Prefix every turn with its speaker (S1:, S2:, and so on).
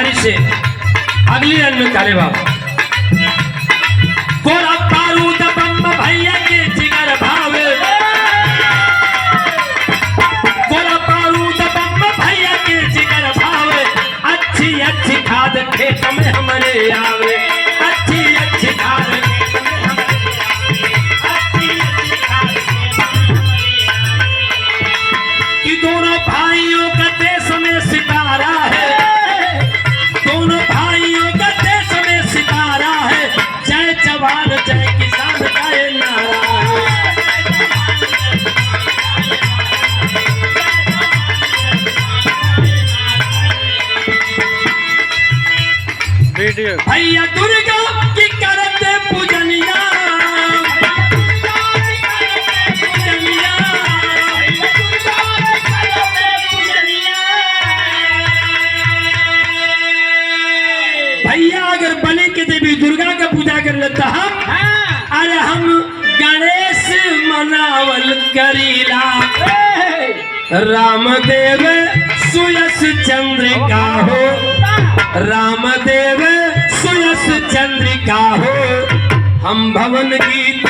S1: तैयारी से अगली रन में काले बाबा गोला बारूद बम भैया के जिगर भावे, गोला बारूद बम भैया के जिगर भावे, अच्छी अच्छी खाद खेत में हमारे आवे, अच्छी अच्छी खाद खेत में हमारे आवे, अच्छी अच्छी खाद खेत में हमारे आवे। कि दोनों भाइयों का देश में सितारा है, दोनों भाइयों का देश में सितारा है, जय जवान जय किसान का ये नारा है। भैया दुर्गा की करते पूजनिया, भैया अगर बलि की देवी दुर्गा का पूजा कर लेता हम, अरे हम गणेश मनावल करीला, रामदेव सुयस चंद्रिका हो, रामदेव सुयस चंद्रिका हो, हम भवन गीत